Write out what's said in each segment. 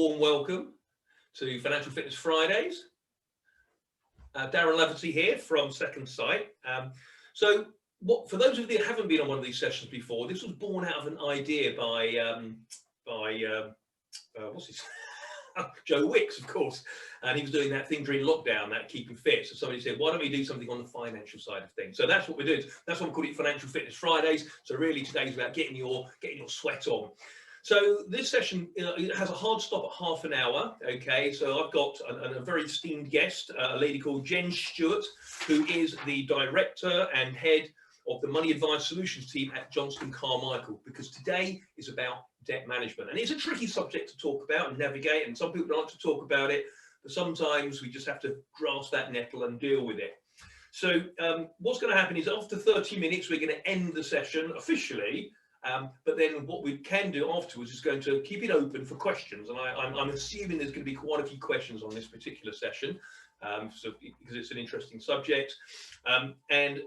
warm welcome to Financial Fitness Fridays. Darren Laverty here from Second Sight. For those of you that haven't been on one of these sessions before, this was born out of an idea by what's his Joe Wicks, of course, and he was doing that thing during lockdown, that keeping fit. So somebody said, why don't we do something on the financial side of things? So that's what we're doing. That's why we call it Financial Fitness Fridays. So really today's about getting your sweat on. So this session it has a hard stop at half an hour. Okay, so I've got a very esteemed guest, a lady called Jenn Stewart, who is the director and head of the Money Advice Solutions team at Johnston Carmichael, because today is about debt management. And it's a tricky subject to talk about and navigate, and some people don't like to talk about it, but sometimes we just have to grasp that nettle and deal with it. So what's going to happen is after 30 minutes, we're going to end the session officially. But then what we can do afterwards is going to keep it open for questions. And I'm assuming there's going to be quite a few questions on this particular session, because it's an interesting subject. And then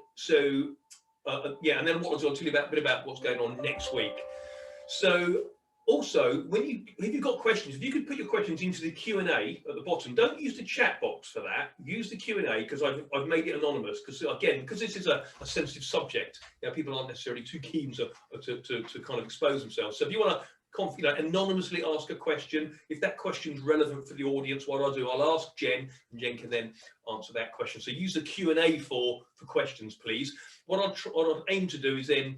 what I'll do, I'll tell you a bit about what's going on next week. So also, if you've got questions, if you could put your questions into the Q&A at the bottom, don't use the chat box for that. Use the Q&A, because I've made it anonymous, because this is a sensitive subject. People aren't necessarily too keen to kind of expose themselves. So if you want to anonymously ask a question, if that question is relevant for the audience, what I'll do, I'll ask Jen, and Jen can then answer that question. So use the Q&A for questions, please. What I'll aim to do is then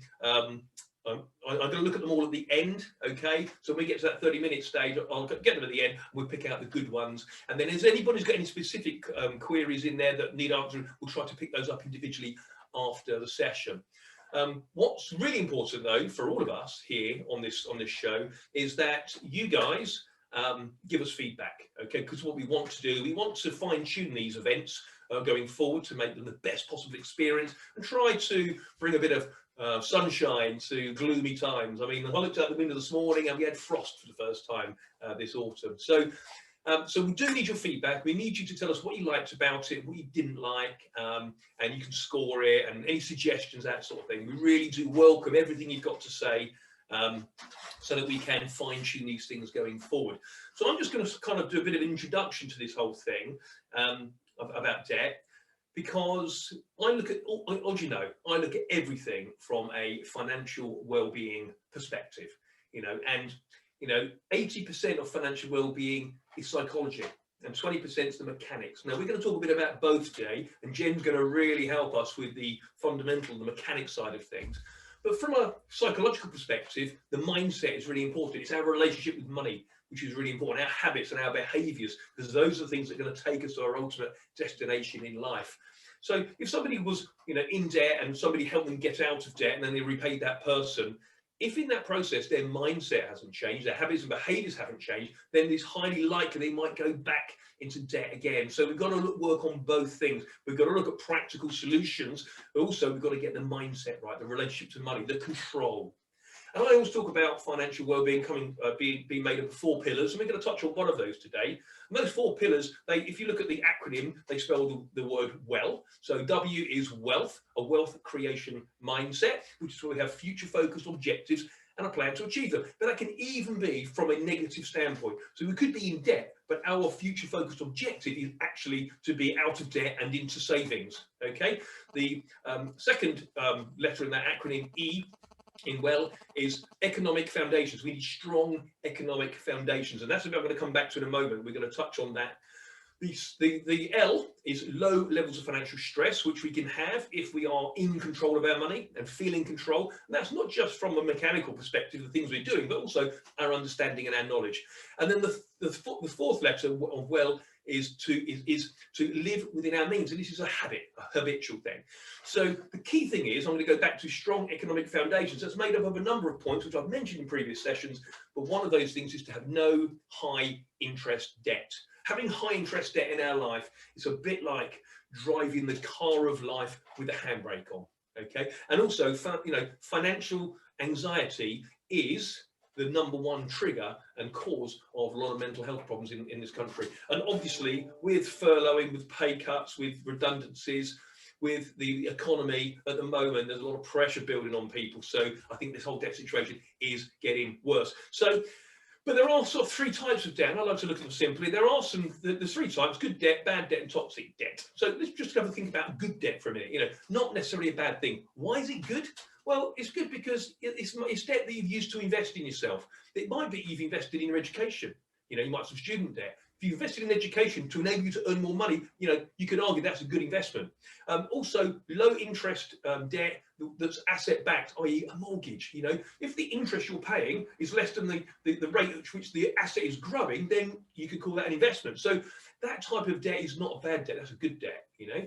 I'm going to look at them all at the end, okay? So when we get to that 30-minute stage, I'll get them at the end, we'll pick out the good ones. And then if anybody's got any specific queries in there that need answering, we'll try to pick those up individually after the session. What's really important, though, for all of us here on this show is that you guys give us feedback, okay? Because what we want to do, we want to fine-tune these events going forward to make them the best possible experience and try to bring a bit of sunshine to gloomy times. I mean, I looked out the window this morning and we had frost for the first time this autumn. So we do need your feedback. We need you to tell us what you liked about it, what you didn't like, and you can score it, and any suggestions, that sort of thing. We really do welcome everything you've got to say, so that we can fine-tune these things going forward. So I'm just going to kind of do a bit of an introduction to this whole thing about debt, because I look at everything from a financial well-being perspective, and 80% of financial well-being is psychology and 20% is the mechanics. Now we're going to talk a bit about both today, and Jen's going to really help us with the fundamental, the mechanic side of things. But from a psychological perspective, the mindset is really important. It's our relationship with money, which is really important, our habits and our behaviors, because those are the things that are going to take us to our ultimate destination in life. So if somebody was in debt and somebody helped them get out of debt and then they repaid that person, if in that process their mindset hasn't changed, their habits and behaviors haven't changed, then it's highly likely they might go back into debt again. So we've got to work on both things. We've got to look at practical solutions, but also we've got to get the mindset right, the relationship to money, the control. And I always talk about financial well-being being made up of 4 pillars, and we're going to touch on one of those today. And those 4 pillars, if you look at the acronym, they spell the word WELL. So W is wealth, a wealth creation mindset, which is where we have future-focused objectives and a plan to achieve them. But that can even be from a negative standpoint. So we could be in debt, but our future-focused objective is actually to be out of debt and into savings. Okay. The second letter in that acronym, E, in WELL, is economic foundations. We need strong economic foundations, and that's what I'm going to come back to in a moment. We're going to touch on that. The L is low levels of financial stress, which we can have if we are in control of our money and feel in control. And that's not just from a mechanical perspective, the things we're doing, but also our understanding and our knowledge. And then the fourth letter of WELL is to live within our means, and this is a habitual thing. So the key thing is, I'm going to go back to strong economic foundations. That's made up of a number of points which I've mentioned in previous sessions, but one of those things is to have no high interest debt. Having high interest debt in our life is a bit like driving the car of life with a handbrake on. Okay, and also financial anxiety is the #1 trigger and cause of a lot of mental health problems in this country. And obviously with furloughing, with pay cuts, with redundancies, with the economy at the moment, there's a lot of pressure building on people. So I think this whole debt situation is getting worse. So But there are sort of three types of debt, and I like to look at them simply. There's three types: good debt, bad debt, and toxic debt. So let's just have a think about good debt for a minute. You know, not necessarily a bad thing. Why is it good? Well, it's good because it's debt that you've used to invest in yourself. It might be you've invested in your education. You know, you might have some student debt. If you've invested in education to enable you to earn more money, you know, you could argue that's a good investment. Also, low interest debt that's asset backed, i.e. a mortgage. You know, if the interest you're paying is less than the rate at which the asset is growing, then you could call that an investment. So that type of debt is not a bad debt, that's a good debt, you know.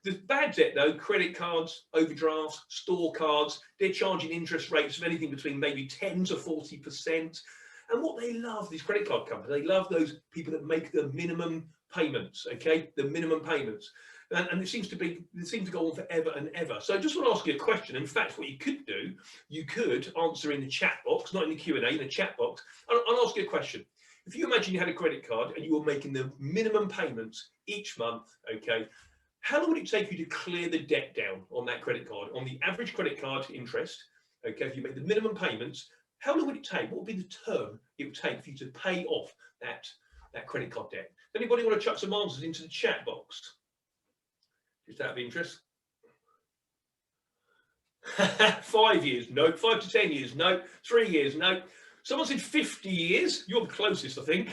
The bad debt though, credit cards, overdrafts, store cards, they're charging interest rates of anything between maybe 10 to 40%. And what they love, these credit card companies, they love those people that make the minimum payments, okay? The minimum payments. And it seems to go on forever and ever. So I just want to ask you a question. In fact, what you could do, you could answer in the chat box, not in the Q&A, in the chat box. I'll ask you a question. If you imagine you had a credit card and you were making the minimum payments each month, okay, how long would it take you to clear the debt down on that credit card, on the average credit card interest, okay, if you made the minimum payments, how long would it take? What would be the term it would take for you to pay off that credit card debt? Anybody want to chuck some answers into the chat box? Just out of interest. 5 years, no. 5 to 10 years, no. 3 years, no. Someone said 50 years. You're the closest, I think.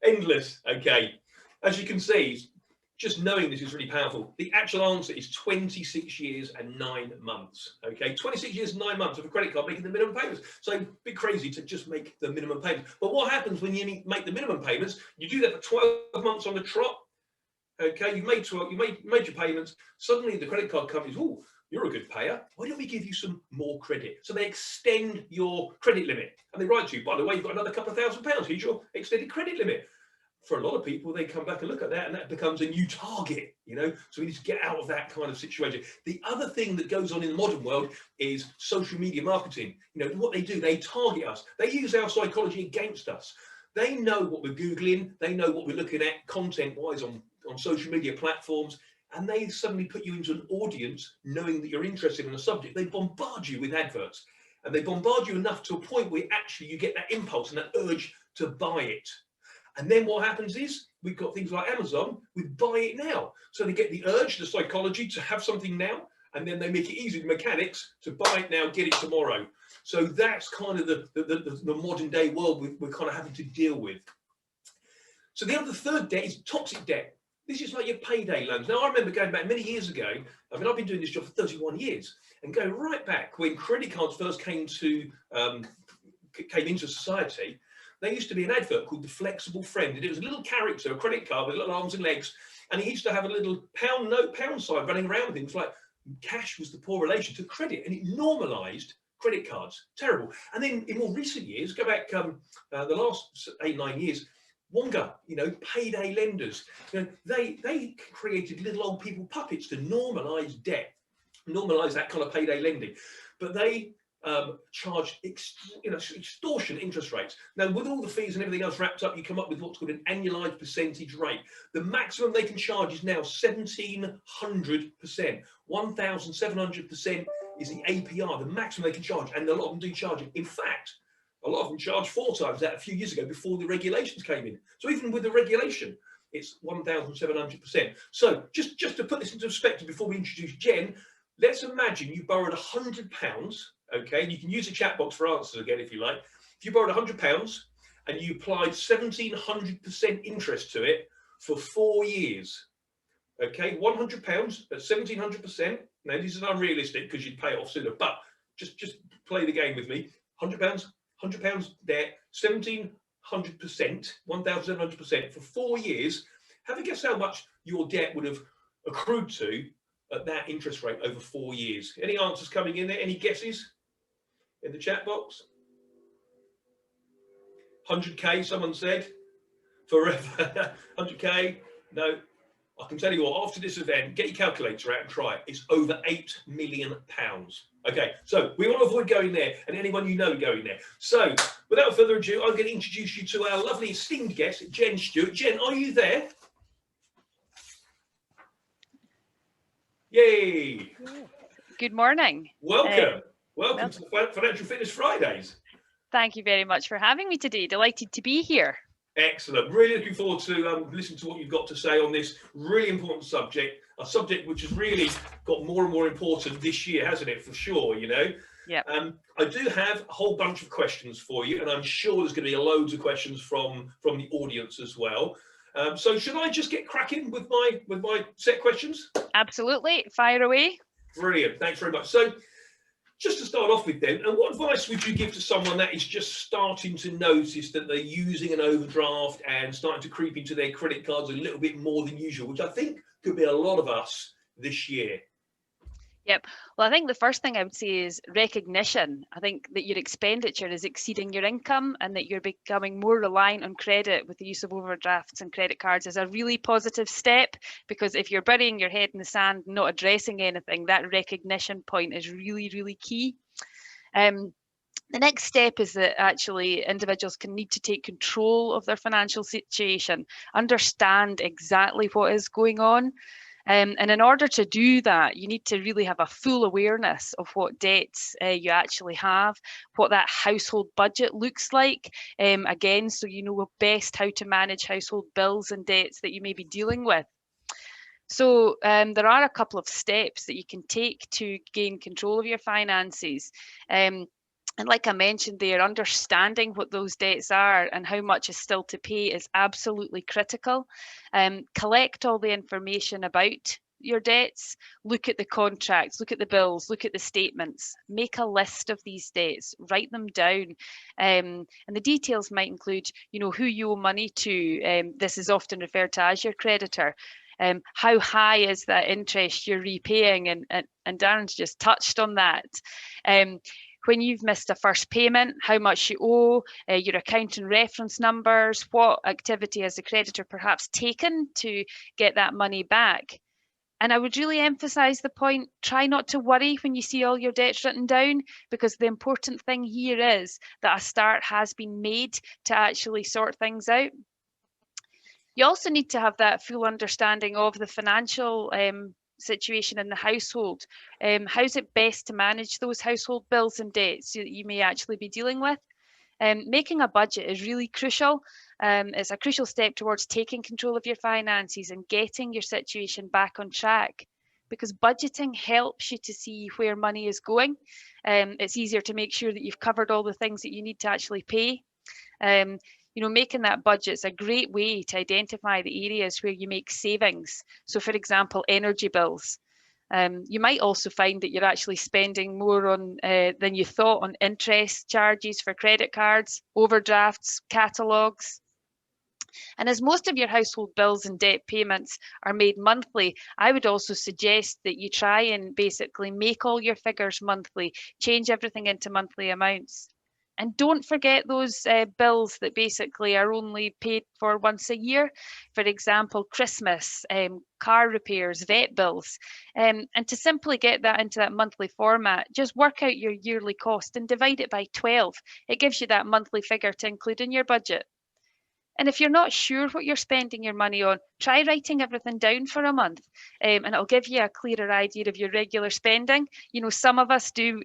Endless. Okay. As you can see, just knowing this is really powerful. The actual answer is 26 years and 9 months. Okay, 26 years and 9 months of a credit card making the minimum payments. So a bit crazy to just make the minimum payments. But what happens when you make the minimum payments? You do that for 12 months on the trot. Okay, you made your payments. Suddenly the credit card companies, oh, you're a good payer. Why don't we give you some more credit? So they extend your credit limit. And they write to you, by the way, you've got another couple of £1,000. Here's your extended credit limit. For a lot of people, they come back and look at that and that becomes a new target, you know, so we need to get out of that kind of situation. The other thing that goes on in the modern world is social media marketing. You know, what they do, they target us. They use our psychology against us. They know what we're Googling. They know what we're looking at content-wise on social media platforms. And they suddenly put you into an audience knowing that you're interested in a subject. They bombard you with adverts. And they bombard you enough to a point where actually you get that impulse and that urge to buy it. And then what happens is we've got things like Amazon with buy it now. So they get the urge, the psychology to have something now, and then they make it easy, the mechanics, to buy it now, get it tomorrow. So that's kind of the modern day world we're kind of having to deal with. So the third debt is toxic debt. This is like your payday loans. Now, I remember going back many years ago. I mean, I've been doing this job for 31 years and going right back when credit cards first came into society. There used to be an advert called The Flexible Friend, and it was a little character, a credit card with little arms and legs, and he used to have a little pound note, pound sign running around with him. It was like cash was the poor relation to credit, and it normalised credit cards. Terrible. And then in more recent years, go back the last 8-9 years, Wonga, you know, payday lenders, you know, they created little old people puppets to normalise debt, normalise that kind of payday lending, but they charge extortionate interest rates. Now, with all the fees and everything else wrapped up, you come up with what's called an annualized percentage rate. The maximum they can charge is now 1,700%. 1,700% is the APR, the maximum they can charge, and a lot of them do charge it. In fact, a lot of them charge 4 times that a few years ago before the regulations came in. So even with the regulation, it's 1,700%. So just to put this into perspective before we introduce Jen, let's imagine you borrowed £100. Okay, you can use the chat box for answers again if you like. If you borrowed £100 and you applied 1,700% interest to it for 4 years, okay, £100 at 1,700%. Now this is unrealistic because you'd pay it off sooner, but just play the game with me. £100 debt, 1,700%, 1,700% for 4 years. Have a guess how much your debt would have accrued to at that interest rate over 4 years. Any answers coming in there? Any guesses in the chat box? 100k, someone said. Forever. 100k. No. I can tell you what, after this event, get your calculator out and try it. It's over £8 million. Okay, so we want to avoid going there, and anyone you know going there. So without further ado, I'm going to introduce you to our lovely esteemed guest, Jenn Stewart. Jenn, are you there? Yay! Good morning. Welcome to Financial Fitness Fridays. Thank you very much for having me today. Delighted to be here. Excellent. Really looking forward to listening to what you've got to say on this really important subject, a subject which has really got more and more important this year, hasn't it? For sure, you know. Yeah. I do have a whole bunch of questions for you, and I'm sure there's going to be loads of questions from the audience as well. So should I just get cracking with my set questions? Absolutely. Fire away. Brilliant. Thanks very much. So just to start off with then, and what advice would you give to someone that is just starting to notice that they're using an overdraft and starting to creep into their credit cards a little bit more than usual, which I think could be a lot of us this year? Yep. Well, I think the first thing I would say is recognition. I think that your expenditure is exceeding your income and that you're becoming more reliant on credit with the use of overdrafts and credit cards is a really positive step, because if you're burying your head in the sand, not addressing anything, that recognition point is really, really key. The next step is that actually individuals can need to take control of their financial situation, understand exactly what is going on. And in order to do that, you need to really have a full awareness of what debts you actually have, what that household budget looks like, again, so you know best how to manage household bills and debts that you may be dealing with. So there are a couple of steps that you can take to gain control of your finances. And like I mentioned there, understanding what those debts are and how much is still to pay is absolutely critical. Collect all the information about your debts, look at the contracts, look at the bills, look at the statements, make a list of these debts, write them down. And the details might include, you know, who you owe money to. This is often referred to as your creditor. How high is that interest you're repaying? And Darren's just touched on that. When you've missed a first payment, how much you owe, your account and reference numbers, what activity has the creditor perhaps taken to get that money back. And I would really emphasize the point, try not to worry when you see all your debts written down, because the important thing here is that a start has been made to actually sort things out. You also need to have that full understanding of the financial situation in the household. How's it best to manage those household bills and debts that you may actually be dealing with? Making a budget is really crucial. It's a crucial step towards taking control of your finances and getting your situation back on track, because budgeting helps you to see where money is going. It's easier to make sure that you've covered all the things that you need to actually pay. You know, making that budget is a great way to identify the areas where you make savings. So, for example, energy bills. You might also find that you're actually spending more on than you thought on interest charges for credit cards, overdrafts, catalogues. And as most of your household bills and debt payments are made monthly, I would also suggest that you try and basically make all your figures monthly, change everything into monthly amounts. And don't forget those bills that basically are only paid for once a year. For example, Christmas, car repairs, vet bills. And to simply get that into that monthly format, just work out your yearly cost and divide it by 12. It gives you that monthly figure to include in your budget. And if you're not sure what you're spending your money on, try writing everything down for a month, and it'll give you a clearer idea of your regular spending. You know, some of us do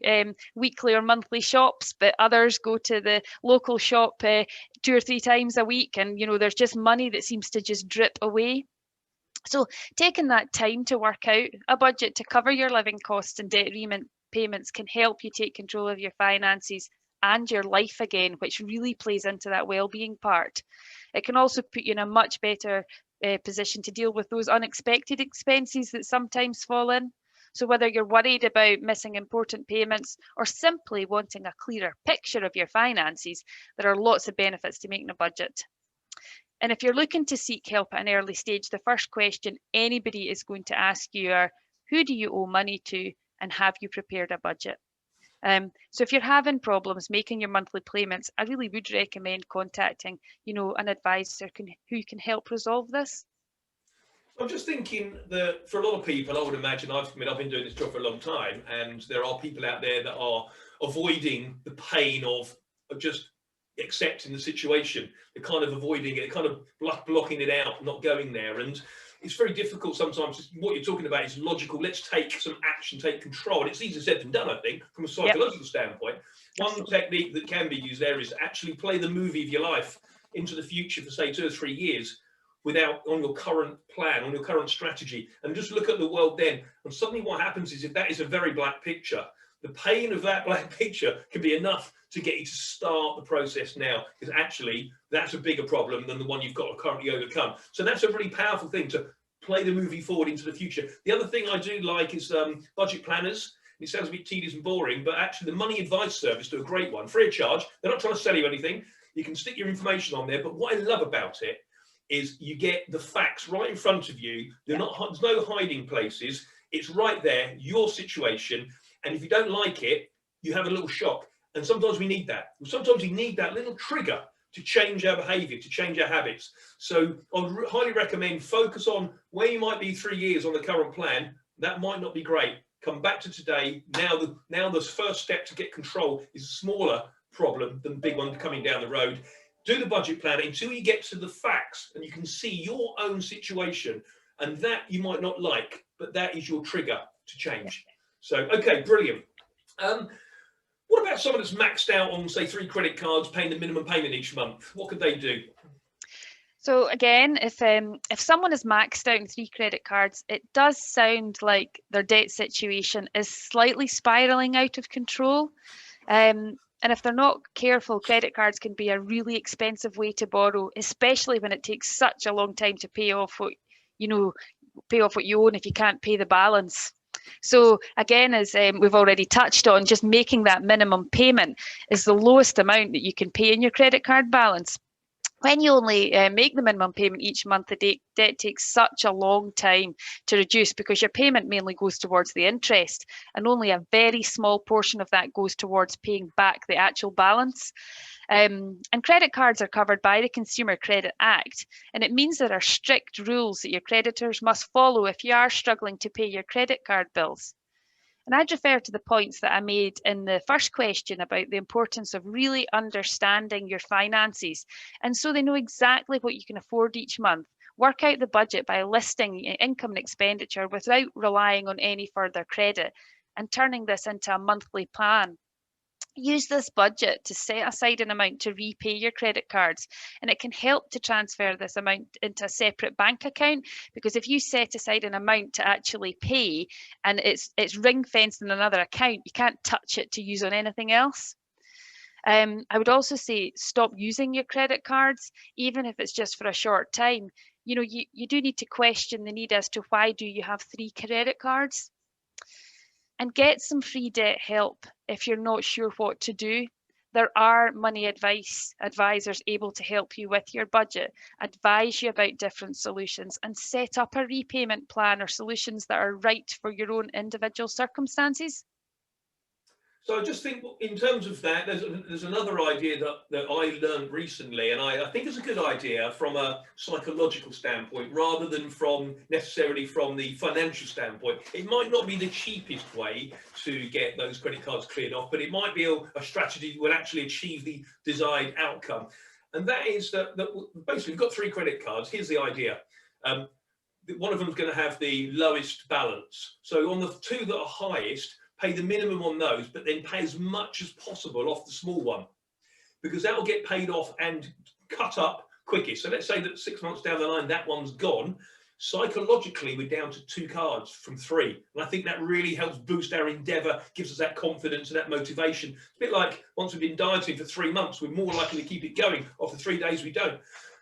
weekly or monthly shops, but others go to the local shop 2 or 3 times a week, and you know, there's just money that seems to just drip away. So taking that time to work out a budget to cover your living costs and debt payments can help you take control of your finances and your life again, which really plays into that well-being part. It can also put you in a much better position to deal with those unexpected expenses that sometimes fall in. So whether you're worried about missing important payments or simply wanting a clearer picture of your finances, there are lots of benefits to making a budget. And if you're looking to seek help at an early stage, the first question anybody is going to ask you are, who do you owe money to, and have you prepared a budget? So if you're having problems making your monthly payments, I really would recommend contacting, you know, an advisor who can help resolve this. I'm just thinking that for a lot of people, I would imagine, I've been doing this job for a long time, and there are people out there that are avoiding the pain of just accepting the situation. They're kind of avoiding it, kind of blocking it out, not going there. And it's very difficult sometimes. What you're talking about is logical. Let's take some action, take control. And it's easier said than done, I think, from a psychological standpoint. One technique that can be used there is actually play the movie of your life into the future for, say, 2 or 3 years on your current plan, on your current strategy, and just look at the world then. And suddenly what happens is, if that is a very black picture, the pain of that black picture can be enough to get you to start the process now, because actually that's a bigger problem than the one you've got to currently overcome. So that's a really powerful thing, to play the movie forward into the future. The other thing I do like is budget planners. It sounds a bit tedious and boring, but actually the Money Advice Service do a great one, free of charge. They're not trying to sell you anything. You can stick your information on there, but what I love about it is you get the facts right in front of you. There's no hiding places. It's right there, your situation. And if you don't like it, you have a little shock. And sometimes we need that. Sometimes we need that little trigger to change our behavior, to change our habits. So I would highly recommend focus on where you might be 3 years on the current plan. That might not be great. Come back to today. Now the first step to get control is a smaller problem than the big one coming down the road. Do the budget plan until you get to the facts and you can see your own situation, and that you might not like, but that is your trigger to change. So, okay, brilliant. What about someone that's maxed out on, say, 3 credit cards, paying the minimum payment each month? What could they do? So again, if someone is maxed out on 3 credit cards, it does sound like their debt situation is slightly spiraling out of control. And if they're not careful, credit cards can be a really expensive way to borrow, especially when it takes such a long time to pay off what you own if you can't pay the balance. So again, as we've already touched on, just making that minimum payment is the lowest amount that you can pay in your credit card balance. When you only make the minimum payment each month, the debt takes such a long time to reduce, because your payment mainly goes towards the interest, and only a very small portion of that goes towards paying back the actual balance. And credit cards are covered by the Consumer Credit Act, and it means there are strict rules that your creditors must follow if you are struggling to pay your credit card bills. And I'd refer to the points that I made in the first question about the importance of really understanding your finances, and so they know exactly what you can afford each month. Work out the budget by listing income and expenditure without relying on any further credit, and turning this into a monthly plan. Use this budget to set aside an amount to repay your credit cards, and it can help to transfer this amount into a separate bank account, because if you set aside an amount to actually pay and it's ring fenced in another account, you can't touch it to use on anything else. I would also say stop using your credit cards, even if it's just for a short time. You do need to question the need as to why do you have 3 credit cards. And get some free debt help if you're not sure what to do. There are money advisors able to help you with your budget, advise you about different solutions, and set up a repayment plan or solutions that are right for your own individual circumstances. So I just think, in terms of that, there's another idea that I learned recently, and I think it's a good idea from a psychological standpoint rather than necessarily from the financial standpoint. It might not be the cheapest way to get those credit cards cleared off, but it might be a strategy that will actually achieve the desired outcome. And that is that basically we've got 3 credit cards. Here's the idea. One of them is going to have the lowest balance. So on the 2 that are highest, pay the minimum on those, but then pay as much as possible off the small one, because that will get paid off and cut up quickest. So let's say that 6 months down the line, that one's gone. Psychologically, we're down to 2 cards from 3. And I think that really helps boost our endeavor, gives us that confidence and that motivation. It's a bit like once we've been dieting for 3 months, we're more likely to keep it going. After 3 days, we don't.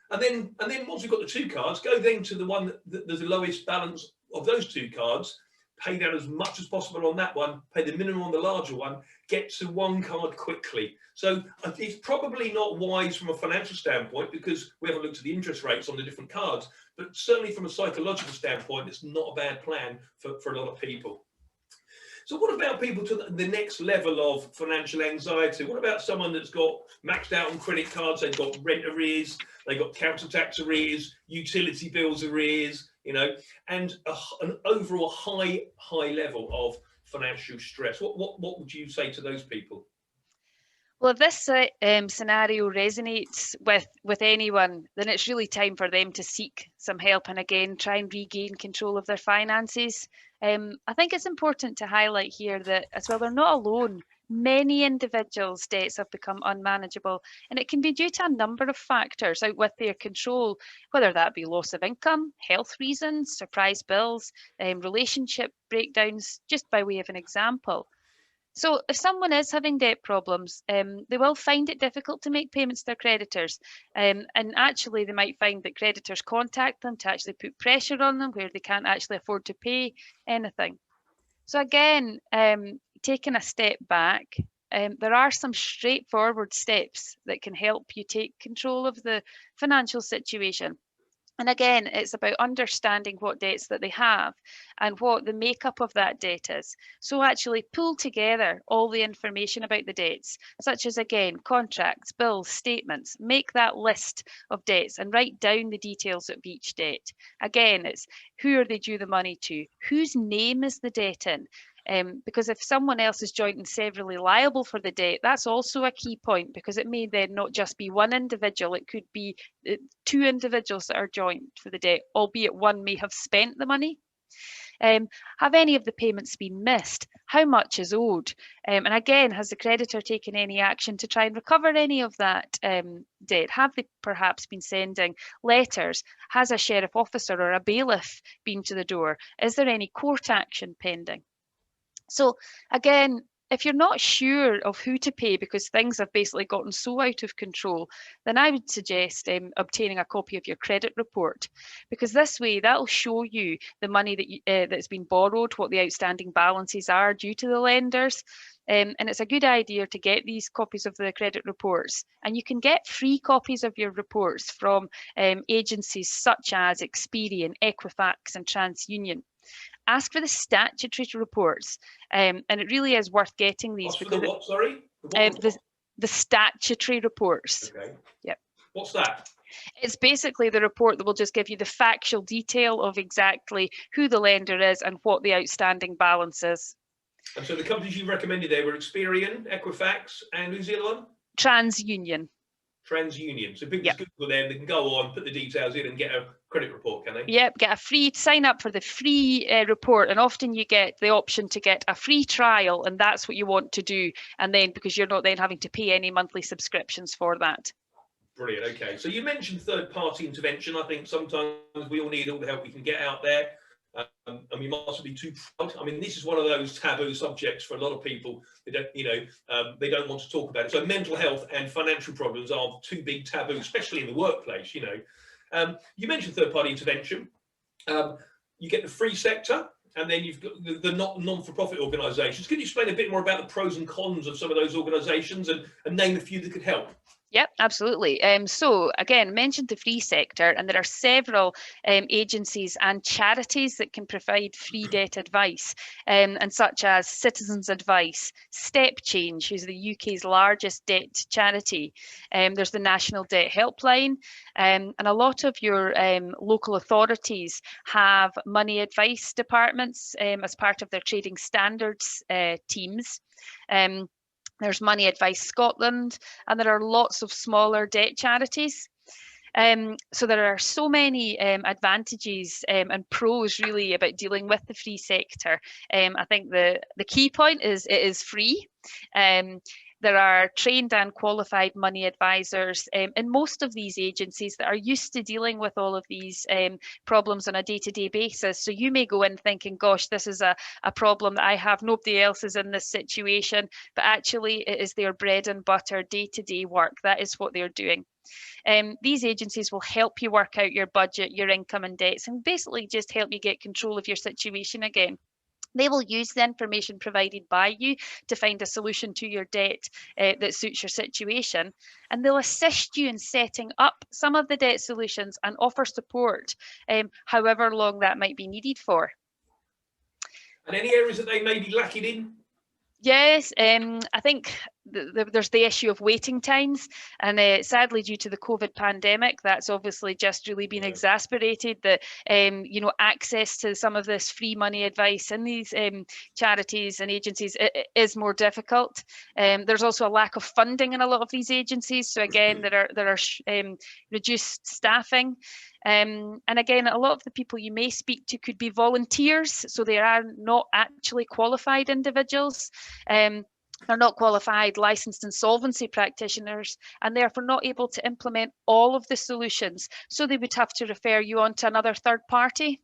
And then once we've got the 2 cards, go then to the one that there's the lowest balance of those 2 cards, pay down as much as possible on that one, pay the minimum on the larger one, get to 1 card quickly. So it's probably not wise from a financial standpoint, because we haven't looked at the interest rates on the different cards, but certainly from a psychological standpoint, it's not a bad plan for a lot of people. So what about people to the next level of financial anxiety? What about someone that's got maxed out on credit cards? They've got rent arrears, they've got council tax arrears, utility bills arrears, and an overall high level of financial stress. What would you say to those people? Well, if this scenario resonates with anyone, then it's really time for them to seek some help and again try and regain control of their finances. I think it's important to highlight here that as well, they're not alone. Many individuals' debts have become unmanageable, and it can be due to a number of factors out with their control, whether that be loss of income, health reasons, surprise bills, relationship breakdowns, just by way of an example. So, if someone is having debt problems, they will find it difficult to make payments to their creditors. And actually, they might find that creditors contact them to actually put pressure on them where they can't actually afford to pay anything. So, again, taking a step back, there are some straightforward steps that can help you take control of the financial situation. And again, it's about understanding what debts that they have and what the makeup of that debt is. So actually pull together all the information about the debts, such as again, contracts, bills, statements, make that list of debts and write down the details of each debt. Again, it's who are they due the money to? Whose name is the debt in? Because if someone else is joint and severally liable for the debt, that's also a key point because it may then not just be one individual, it could be two individuals that are joint for the debt, albeit one may have spent the money. Have any of the payments been missed? How much is owed? And again, has the creditor taken any action to try and recover any of that debt? Have they perhaps been sending letters? Has a sheriff officer or a bailiff been to the door? Is there any court action pending? So again, if you're not sure of who to pay because things have basically gotten so out of control, then I would suggest obtaining a copy of your credit report, because this way that'll show you the money that's been borrowed, what the outstanding balances are due to the lenders. And it's a good idea to get these copies of the credit reports. And you can get free copies of your reports from agencies such as Experian, Equifax, and TransUnion. Ask for the statutory reports, and it really is worth getting these What's for because the what? Sorry, the statutory reports. Okay. Yep. What's that? It's basically the report that will just give you the factual detail of exactly who the lender is and what the outstanding balance is. And so the companies you recommended there were Experian, Equifax, and who's the other one? TransUnion. TransUnion. So people Yep. just Google them, they can go on, put the details in and get a credit report, can they? Yep, sign up for the free report, and often you get the option to get a free trial, and that's what you want to do. And then because you're not then having to pay any monthly subscriptions for that. Brilliant. Okay. So you mentioned third-party intervention. I think sometimes we all need all the help we can get out there. And we mustn't be too proud. I mean, this is one of those taboo subjects for a lot of people. They don't, they don't want to talk about it. So mental health and financial problems are two big taboos, especially in the workplace. You mentioned third-party intervention. You get the free sector, and then you've got the non-for-profit organisations. Can you explain a bit more about the pros and cons of some of those organisations and name a few that could help? Yep, absolutely. So again, mentioned the free sector, and there are several agencies and charities that can provide free debt advice, and such as Citizens Advice, Step Change, who's the UK's largest debt charity. There's the National Debt Helpline, and a lot of your local authorities have money advice departments as part of their trading standards teams. There's Money Advice Scotland, and there are lots of smaller debt charities. So there are so many advantages and pros really about dealing with the free sector. I think the key point is it is free. There are trained and qualified money advisors in most of these agencies that are used to dealing with all of these problems on a day-to-day basis. So you may go in thinking, gosh, this is a problem that I have. Nobody else is in this situation. But actually, it is their bread and butter day-to-day work. That is what they're doing. These agencies will help you work out your budget, your income and debts, and basically just help you get control of your situation again. They will use the information provided by you to find a solution to your debt that suits your situation. And they'll assist you in setting up some of the debt solutions and offer support, however long that might be needed for. And any areas that they may be lacking in? Yes, I think there's the issue of waiting times, and sadly, due to the COVID pandemic, that's obviously just really been exacerbated. That access to some of this free money advice in these charities and agencies is more difficult. There's also a lack of funding in a lot of these agencies. So again, there are reduced staffing. And again, a lot of the people you may speak to could be volunteers, so they are not actually qualified individuals. They're not qualified licensed insolvency practitioners, and therefore not able to implement all of the solutions. So they would have to refer you on to another third party.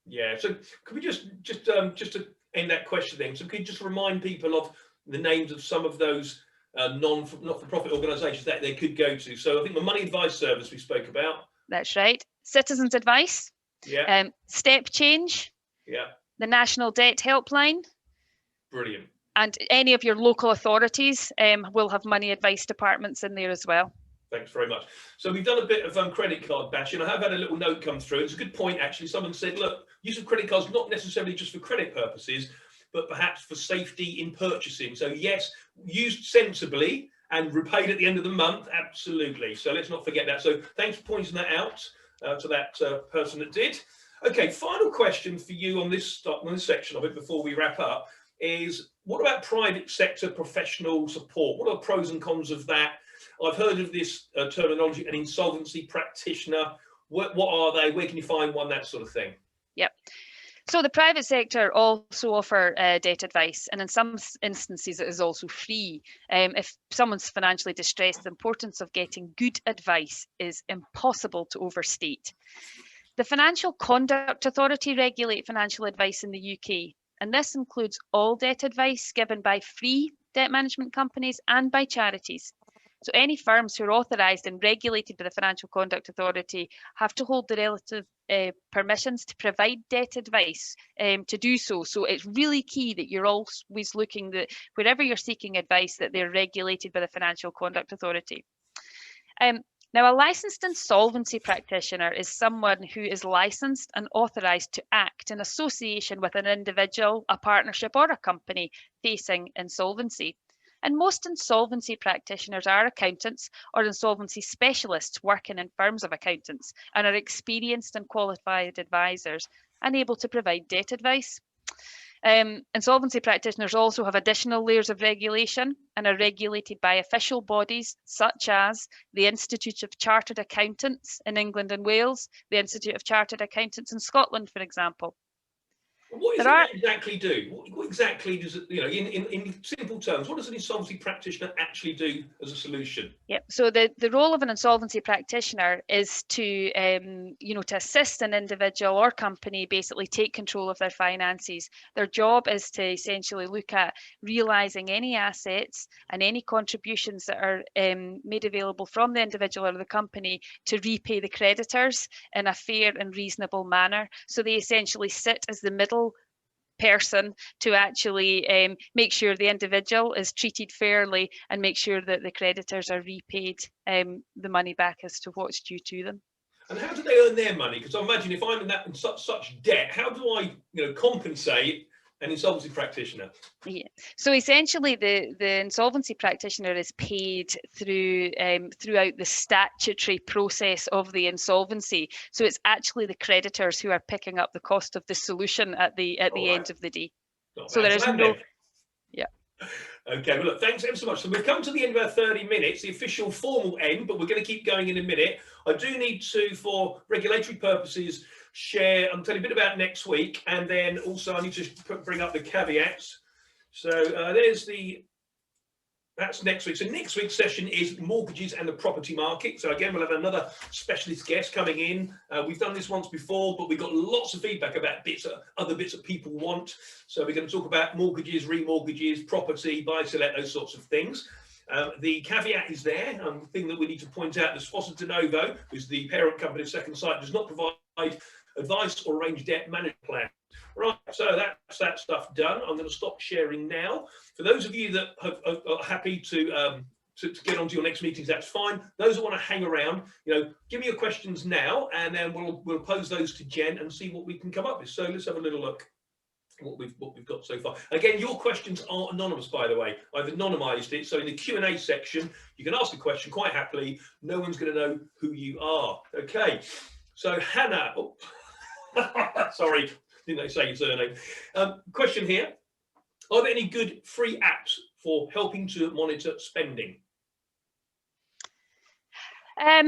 Yeah. So could we just to end that question then? So could you just remind people of the names of some of those not-for-profit organisations that they could go to? So I think the Money Advice Service we spoke about. That's right. Citizens Advice. Yeah. Step Change. Yeah. The National Debt Helpline. Brilliant. And any of your local authorities will have money advice departments in there as well. Thanks very much. So we've done a bit of credit card bashing. I have had a little note come through. It's a good point, actually. Someone said, look, use of credit cards, not necessarily just for credit purposes, but perhaps for safety in purchasing. So yes, used sensibly and repaid at the end of the month. Absolutely. So let's not forget that. So thanks for pointing that out to that person that did. Okay, final question for you on this section of it before we wrap up is, what about private sector professional support? What are the pros and cons of that? I've heard of this terminology, an insolvency practitioner. What are they? Where can you find one? That sort of thing. Yep. So the private sector also offer debt advice, and in some instances it is also free. If someone's financially distressed, the importance of getting good advice is impossible to overstate. The Financial Conduct Authority regulate financial advice in the UK, and this includes all debt advice given by free debt management companies and by charities. So any firms who are authorised and regulated by the Financial Conduct Authority have to hold the relative permissions to provide debt advice to do so. So it's really key that you're always looking that wherever you're seeking advice, that they're regulated by the Financial Conduct Authority. Now, a licensed insolvency practitioner is someone who is licensed and authorised to act in association with an individual, a partnership or a company facing insolvency. And most insolvency practitioners are accountants or insolvency specialists working in firms of accountants and are experienced and qualified advisors and able to provide debt advice. Insolvency practitioners also have additional layers of regulation and are regulated by official bodies such as the Institute of Chartered Accountants in England and Wales, the Institute of Chartered Accountants in Scotland, for example. What does it exactly do? What exactly does it, in simple terms, what does an insolvency practitioner actually do as a solution? Yep. So the role of an insolvency practitioner is to, to assist an individual or company basically take control of their finances. Their job is to essentially look at realising any assets and any contributions that are made available from the individual or the company to repay the creditors in a fair and reasonable manner. So they essentially sit as the middle person to actually make sure the individual is treated fairly and make sure that the creditors are repaid the money back as to what's due to them. And how do they earn their money? Because I imagine if I'm in such debt, how do I compensate an insolvency practitioner? Yeah. So essentially the insolvency practitioner is paid through throughout the statutory process of the insolvency. So it's actually the creditors who are picking up the cost of the solution at the end of the day. So there is no. Yeah. Okay, well, look, thanks ever so much. So we've come to the end of our 30 minutes, the official formal end, but we're going to keep going in a minute. I do need to, for regulatory purposes, share, I'll tell you a bit about next week, and then also I need to bring up the caveats. So that's next week. So next week's session is mortgages and the property market. So again, we'll have another specialist guest coming in. We've done this once before, but we've got lots of feedback about other bits that people want. So we're going to talk about mortgages, remortgages, property, buy-to-let, those sorts of things. The caveat is there. The thing that we need to point out, is Foster De Novo, who's the parent company of Second Sight, does not provide advice or arrange debt management plan. Right, so that's that stuff done. I'm going to stop sharing now. For those of you that are happy to get onto your next meetings, that's fine. Those that want to hang around, give me your questions now, and then we'll pose those to Jen and see what we can come up with. So let's have a little look. what we've got so far. Again, your questions are anonymous, by the way. I've anonymized it, so in the Q&A section you can ask a question quite happily. No one's going to know who you are. Okay, so Hannah, oh, sorry, didn't say your surname. Question here: are there any good free apps for helping to monitor spending? I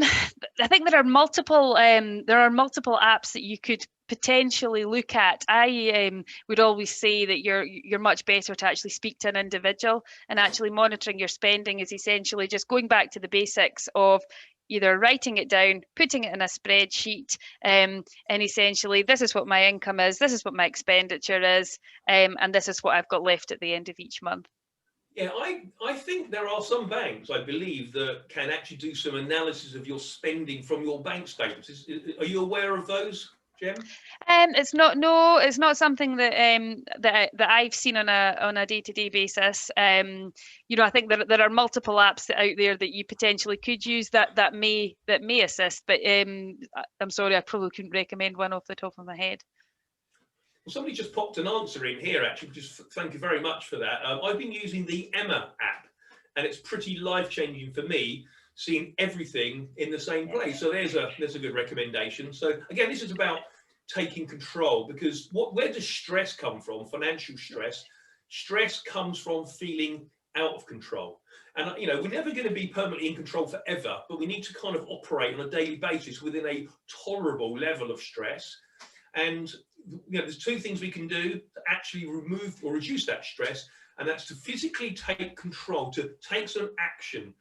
think there are multiple apps that you could potentially look at. I would always say that you're much better to actually speak to an individual, and actually monitoring your spending is essentially just going back to the basics of either writing it down, putting it in a spreadsheet, and essentially this is what my income is, this is what my expenditure is, and this is what I've got left at the end of each month. Yeah, I think there are some banks, I believe, that can actually do some analysis of your spending from your bank statements. Are you aware of those, Jen? It's not something that I've seen on a day-to-day basis. You know, I think there are multiple apps out there that you potentially could use that may assist. But I'm sorry, I probably couldn't recommend one off the top of my head. Well, somebody just popped an answer in here, actually. Just thank you very much for that. I've been using the Emma app, and it's pretty life-changing for me, seeing everything in the same place. So there's a good recommendation. So again, this is about taking control, because where does stress come from? Financial stress. Stress comes from feeling out of control. And you know, we're never going to be permanently in control forever, but we need to kind of operate on a daily basis within a tolerable level of stress. And you know, there's two things we can do to actually remove or reduce that stress, and that's to physically take control, to take some action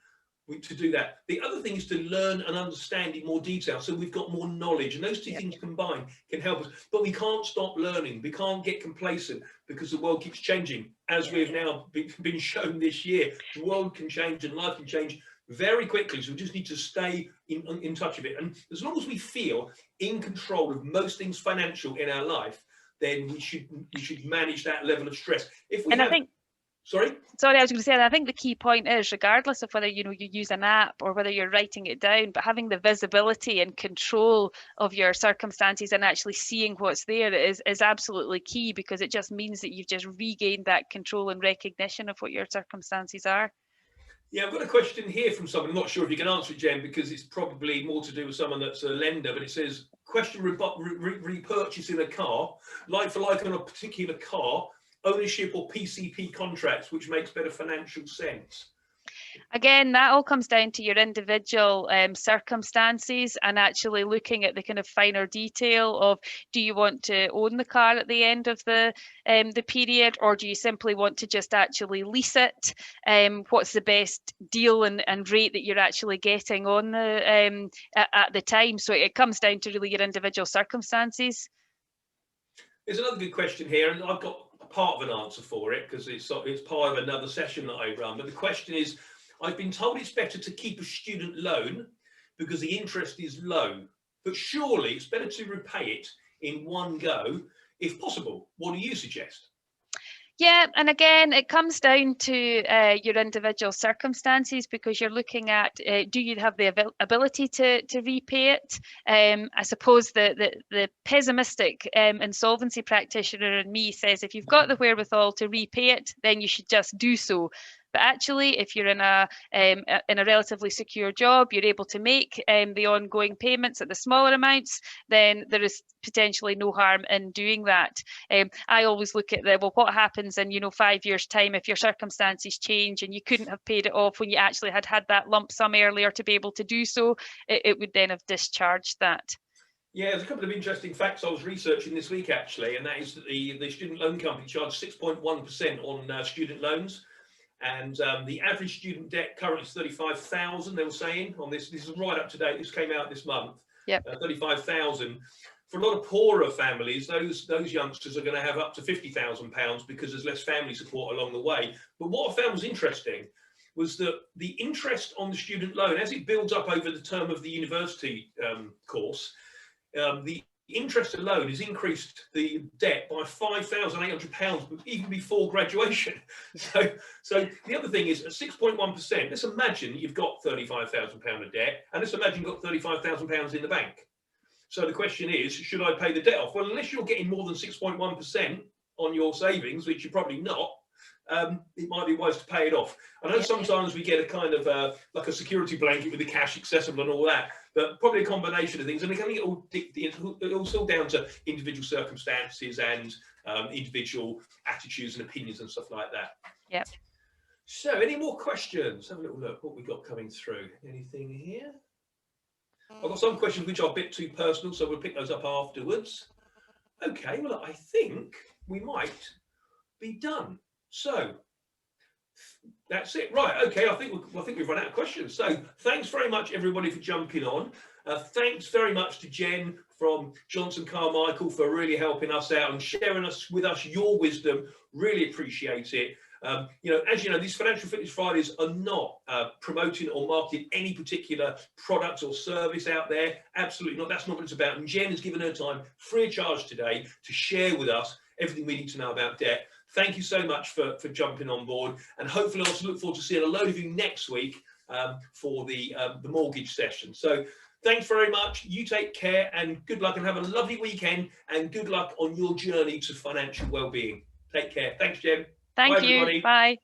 to do that. The other thing is to learn and understand in more detail, so we've got more knowledge, and those two things combined can help us. But we can't stop learning, we can't get complacent, because the world keeps changing, as we've now been shown this year. The world can change and life can change very quickly, so we just need to stay in touch with it. And as long as we feel in control of most things financial in our life, then we should manage that level of stress. If we and have, I think, sorry, I was going to say, I think the key point is, regardless of whether you use an app or whether you're writing it down, but having the visibility and control of your circumstances and actually seeing what's there is absolutely key, because it just means that you've just regained that control and recognition of what your circumstances are. Yeah, I've got a question here from someone. I'm not sure if you can answer it, Jen, because it's probably more to do with someone that's a lender, but it says, question repurchasing a car, like for like on a particular car, ownership or PCP contracts, which makes better financial sense? Again, that all comes down to your individual circumstances, and actually looking at the kind of finer detail of, do you want to own the car at the end of the period, or do you simply want to just actually lease it? What's the best deal and rate that you're actually getting on the at the time? So it comes down to really your individual circumstances. There's another good question here, and I've got part of an answer for it, because it's part of another session that I run. But the question is, I've been told it's better to keep a student loan because the interest is low, but surely it's better to repay it in one go if possible. What do you suggest? Yeah, and again, it comes down to your individual circumstances, because you're looking at, do you have the ability to repay it? I suppose the pessimistic insolvency practitioner in me says, if you've got the wherewithal to repay it, then you should just do so. But actually, if you're in a relatively secure job, you're able to make the ongoing payments at the smaller amounts, then there is potentially no harm in doing that. I always look at what happens in 5 years' time if your circumstances change and you couldn't have paid it off when you actually had that lump sum earlier to be able to do so, it would then have discharged that. Yeah, there's a couple of interesting facts I was researching this week, actually, and that is that the student loan company charged 6.1% on student loans. And the average student debt currently is 35,000. They were saying on this. This is right up to date. This came out this month. Yep. 35,000. For a lot of poorer families, those youngsters are going to have up to £50,000 because there's less family support along the way. But what I found was interesting was that the interest on the student loan, as it builds up over the term of the university course, the interest alone has increased the debt by £5,800 even before graduation. So the other thing is, at 6.1%, let's imagine you've got £35,000 of debt, and let's imagine you've got £35,000 in the bank. So the question is, should I pay the debt off? Well, unless you're getting more than 6.1%, on your savings, which you're probably not, it might be wise to pay it off. I know Yeah. sometimes we get a kind of like a security blanket with the cash accessible and all that, but probably a combination of things. And again, it's all down to individual circumstances and individual attitudes and opinions and stuff like that. Yep. So, any more questions? Have a little look what we got coming through. Anything here? I've got some questions which are a bit too personal, so we'll pick those up afterwards. Okay, well, I think we might be done. So that's it, right? Okay, I think we've run out of questions. So thanks very much, everybody, for jumping on. Thanks very much to Jen from Johnston Carmichael for really helping us out and sharing with us your wisdom. Really appreciate it. You know, as you know, these Financial Fitness Fridays are not promoting or marketing any particular product or service out there. Absolutely not. That's not what it's about. And Jen has given her time free of charge today to share with us everything we need to know about debt. Thank you so much for jumping on board. And hopefully I'll also look forward to seeing a load of you next week for the mortgage session. So thanks very much. You take care and good luck and have a lovely weekend and good luck on your journey to financial well-being. Take care. Thanks, Jen. Thank Bye, you. everybody. Bye.